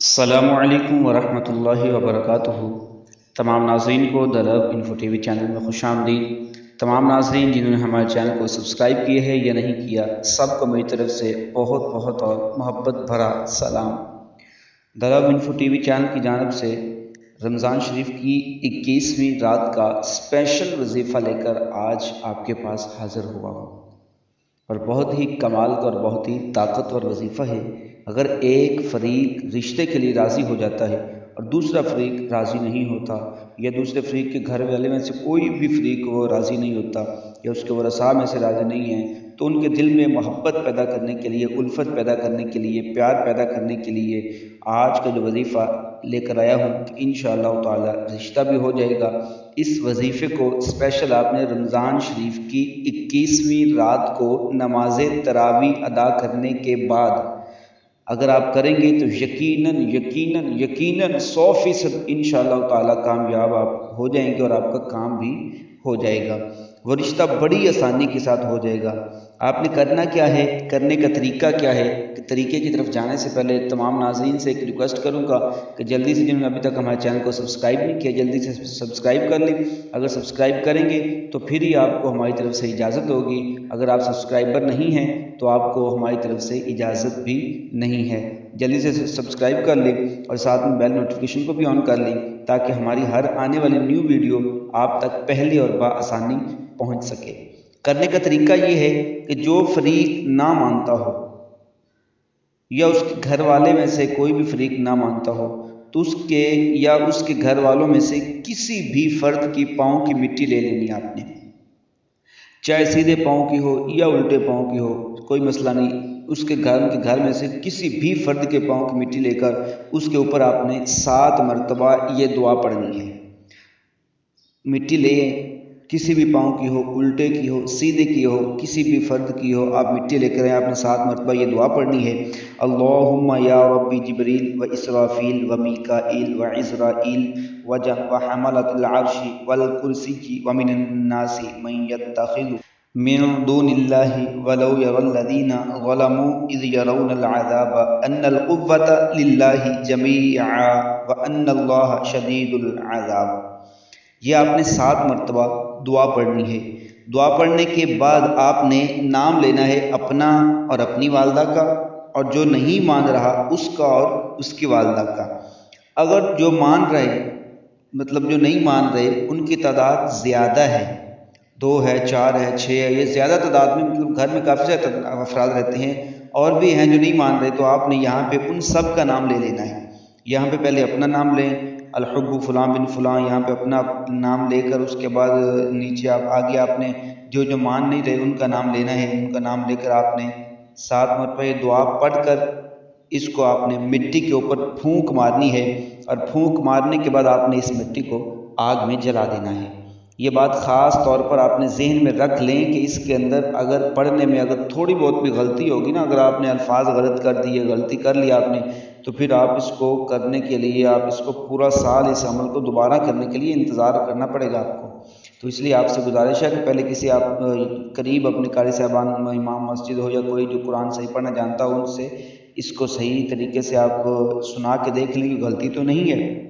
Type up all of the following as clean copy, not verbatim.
السلام علیکم ورحمۃ اللہ وبرکاتہ۔ تمام ناظرین کو درب انفو ٹی وی چینل میں خوش آمدید۔ تمام ناظرین جنہوں نے ہمارے چینل کو سبسکرائب کیے ہے یا نہیں کیا، سب کو میری طرف سے بہت بہت اور محبت بھرا سلام۔ درب انفو ٹی وی چینل کی جانب سے رمضان شریف کی 21ویں رات کا اسپیشل وظیفہ لے کر آج آپ کے پاس حاضر ہوا ہوں، اور بہت ہی کمال کا اور بہت ہی طاقتور وظیفہ ہے۔ اگر ایک فریق رشتے کے لیے راضی ہو جاتا ہے اور دوسرا فریق راضی نہیں ہوتا، یا دوسرے فریق کے گھر والے میں سے کوئی بھی فریق وہ راضی نہیں ہوتا، یا اس کے ورثاء میں سے راضی نہیں ہیں، تو ان کے دل میں محبت پیدا کرنے کے لیے، الفت پیدا کرنے کے لیے، پیار پیدا کرنے کے لیے آج کا جو وظیفہ لے کر آیا ہوں کہ انشاءاللہ تعالی رشتہ بھی ہو جائے گا۔ اس وظیفے کو اسپیشل آپ نے رمضان شریف کی 21ویں رات کو نماز تراویح ادا کرنے کے بعد اگر آپ کریں گے تو یقیناً 100% انشاءاللہ تعالی کامیاب آپ ہو جائیں گے، اور آپ کا کام بھی ہو جائے گا، وہ رشتہ بڑی آسانی کے ساتھ ہو جائے گا۔ آپ نے کرنا کیا ہے، کرنے کا طریقہ کیا ہے، کہ طریقے کی طرف جانے سے پہلے تمام ناظرین سے ایک ریکویسٹ کروں گا کہ جلدی سے، جنہوں نے ابھی تک ہمارے چینل کو سبسکرائب نہیں کیا، جلدی سے سبسکرائب کر لیں۔ اگر سبسکرائب کریں گے تو پھر ہی آپ کو ہماری طرف سے اجازت ہوگی، اگر آپ سبسکرائبر نہیں ہیں تو آپ کو ہماری طرف سے اجازت بھی نہیں ہے۔ جلدی سے سبسکرائب کر لیں اور ساتھ میں بیل نوٹیفیکیشن کو بھی آن کر لیں، تاکہ ہماری ہر آنے والی نیو ویڈیو آپ تک پہلے اور بآسانی پہنچ سکے۔ کرنے کا طریقہ یہ ہے کہ جو فریق نہ مانتا ہو، یا اس کے گھر والے میں سے کوئی بھی فریق نہ مانتا ہو، تو اس کے یا اس کے گھر والوں میں سے کسی بھی فرد کی پاؤں کی مٹی لے لینی آپ نے، چاہے سیدھے پاؤں کی ہو یا الٹے پاؤں کی ہو، کوئی مسئلہ نہیں۔ اس کے گھر میں سے کسی بھی فرد کے پاؤں کی مٹی لے کر اس کے اوپر آپ نے 7 مرتبہ یہ دعا پڑھنی ہے۔ مٹی لے، کسی بھی پاؤں کی ہو، الٹے کی ہو، سیدھے کی ہو، کسی بھی فرد کی ہو، آپ مٹی لے کر آپ نے 7 مرتبہ یہ دعا پڑھنی ہے۔ اللہم یا ربی جبریل و اسرافیل و میکائیل و عزرائیل و حملۃ العرش والکرسی و من الناس من یتخذ من دون اللہ ولو یری الذین ظلموا اذ یرون العذاب ان القوة للہ جمیعا وان اللہ شدید العذاب۔ یہ آپ نے 7 مرتبہ دعا پڑھنی ہے۔ دعا پڑھنے کے بعد آپ نے نام لینا ہے اپنا اور اپنی والدہ کا، اور جو نہیں مان رہا اس کا اور اس کی والدہ کا۔ اگر جو مان رہے، مطلب جو نہیں مان رہے، ان کی تعداد زیادہ ہے، 2 ہے، 4 ہے، 6 ہے، یہ زیادہ تعداد میں، مطلب گھر میں کافی زیادہ افراد رہتے ہیں، اور بھی ہیں جو نہیں مان رہے، تو آپ نے یہاں پہ ان سب کا نام لے لینا ہے۔ یہاں پہ پہلے اپنا نام لیں، الحب فلاں بن فلاں، یہاں پہ اپنا نام لے کر اس کے بعد نیچے آگے آپ نے جو مان نہیں رہے ان کا نام لینا ہے، ان کا نام لے کر آپ نے 7 مرتبہ یہ دعا پڑھ کر اس کو آپ نے مٹی کے اوپر پھونک مارنی ہے، اور پھونک مارنے کے بعد آپ نے اس مٹی کو آگ میں جلا دینا ہے۔ یہ بات خاص طور پر آپ نے ذہن میں رکھ لیں کہ اس کے اندر اگر پڑھنے میں اگر تھوڑی بہت بھی غلطی ہوگی نا، اگر آپ نے الفاظ غلط کر دیے، غلطی کر لیا آپ نے، تو پھر آپ اس کو کرنے کے لیے، آپ اس کو پورا سال اس عمل کو دوبارہ کرنے کے لیے انتظار کرنا پڑے گا آپ کو۔ تو اس لیے آپ سے گزارش ہے کہ پہلے کسی آپ قریب اپنے قاری صاحبان، امام مسجد ہو یا کوئی جو قرآن صحیح پڑھنا جانتا ہو، ان سے اس کو صحیح طریقے سے آپ سنا کے دیکھ لیں کہ غلطی تو نہیں ہے۔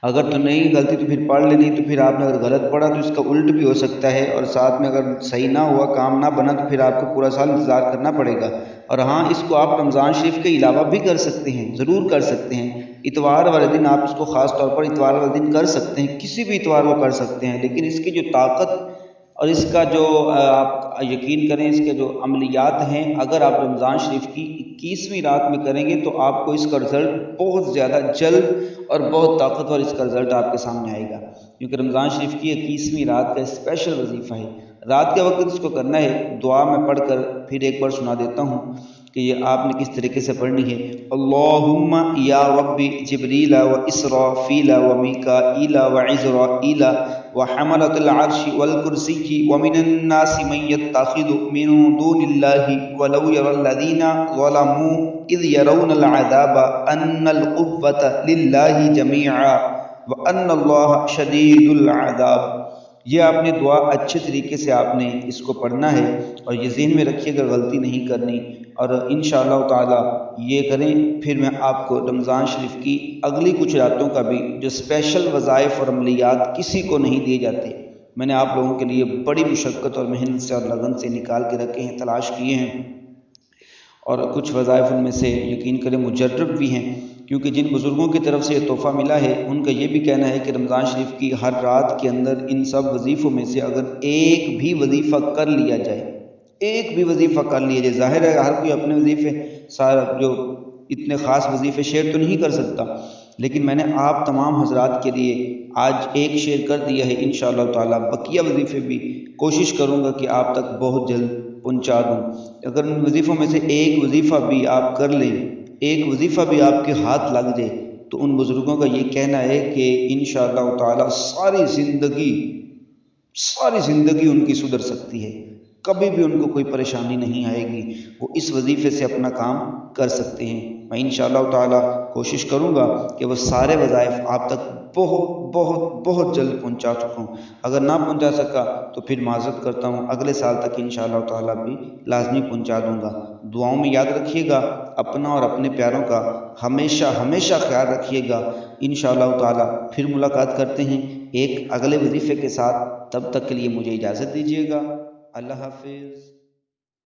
اگر تو نہیں غلطی تو پھر پڑھ لینی، تو پھر آپ نے اگر غلط پڑھا تو اس کا الٹ بھی ہو سکتا ہے، اور ساتھ میں اگر صحیح نہ ہوا، کام نہ بنا، تو پھر آپ کو پورا سال انتظار کرنا پڑے گا۔ اور ہاں، اس کو آپ رمضان شریف کے علاوہ بھی کر سکتے ہیں، ضرور کر سکتے ہیں۔ اتوار والے دن آپ اس کو خاص طور پر اتوار والے دن کر سکتے ہیں، کسی بھی اتوار کو کر سکتے ہیں، لیکن اس کی جو طاقت اور اس کا جو آپ یقین کریں، اس کے جو عملیات ہیں، اگر آپ رمضان شریف کی 21ویں رات میں کریں گے تو آپ کو اس کا رزلٹ بہت زیادہ جلد اور بہت طاقتور اس کا رزلٹ آپ کے سامنے آئے گا، کیونکہ رمضان شریف کی 21ویں رات کا اسپیشل وظیفہ ہے۔ رات کے وقت اس کو کرنا ہے۔ دعا میں پڑھ کر پھر ایک بار سنا دیتا ہوں کہ یہ آپ نے کس طریقے سے پڑھنی ہے۔ اللہم یا ربی جبریل و اسرافیل و میکائیل و عزرائیل و حملۃ العرش والکرسی و من الناس من یتخذ من دون اللہ ولو یری الذین ظلموا اذ یرون العذاب ان القوة للہ جمیعا وان اللہ شدید العذاب۔ یہ آپ نے دعا اچھے طریقے سے آپ نے اس کو پڑھنا ہے، اور یہ ذہن میں رکھیے گا غلطی نہیں کرنی، اور انشاءاللہ تعالی یہ کریں۔ پھر میں آپ کو رمضان شریف کی اگلی کچھ راتوں کا بھی جو اسپیشل وظائف اور عملیات کسی کو نہیں دیے جاتے، میں نے آپ لوگوں کے لیے بڑی مشقت اور محنت سے اور لگن سے نکال کے رکھے ہیں، تلاش کیے ہیں، اور کچھ وظائف ان میں سے یقین کریں مجرب بھی ہیں، کیونکہ جن بزرگوں کی طرف سے یہ تحفہ ملا ہے ان کا یہ بھی کہنا ہے کہ رمضان شریف کی ہر رات کے اندر ان سب وظیفوں میں سے اگر ایک بھی وظیفہ کر لیا جائے، ایک بھی وظیفہ کر لیا جائے، ظاہر ہے ہر کوئی اپنے وظیفے سارا جو اتنے خاص وظیفے شیئر تو نہیں کر سکتا، لیکن میں نے آپ تمام حضرات کے لیے آج ایک شیئر کر دیا ہے، انشاءاللہ تعالی بقیہ وظیفے بھی کوشش کروں گا کہ آپ تک بہت جلد پہنچا دوں۔ اگر ان وظیفوں میں سے ایک وظیفہ بھی آپ کر لیں، ایک وظیفہ بھی آپ کے ہاتھ لگ جائے، تو ان بزرگوں کا یہ کہنا ہے کہ انشاءاللہ تعالی ساری زندگی ان کی سدھر سکتی ہے، کبھی بھی ان کو کوئی پریشانی نہیں آئے گی، وہ اس وظیفے سے اپنا کام کر سکتے ہیں۔ میں انشاءاللہ تعالی کوشش کروں گا کہ وہ سارے وظائف آپ تک بہت بہت بہت جلد پہنچا سکوں، اگر نہ پہنچا سکا تو پھر معذرت کرتا ہوں، اگلے سال تک انشاءاللہ تعالی بھی لازمی پہنچا دوں گا۔ دعاؤں میں یاد رکھیے گا، اپنا اور اپنے پیاروں کا ہمیشہ ہمیشہ خیال رکھیے گا۔ انشاءاللہ تعالی پھر ملاقات کرتے ہیں ایک اگلے وظیفے کے ساتھ، تب تک کے لیے مجھے اجازت دیجیے گا۔ اللہ حافظ۔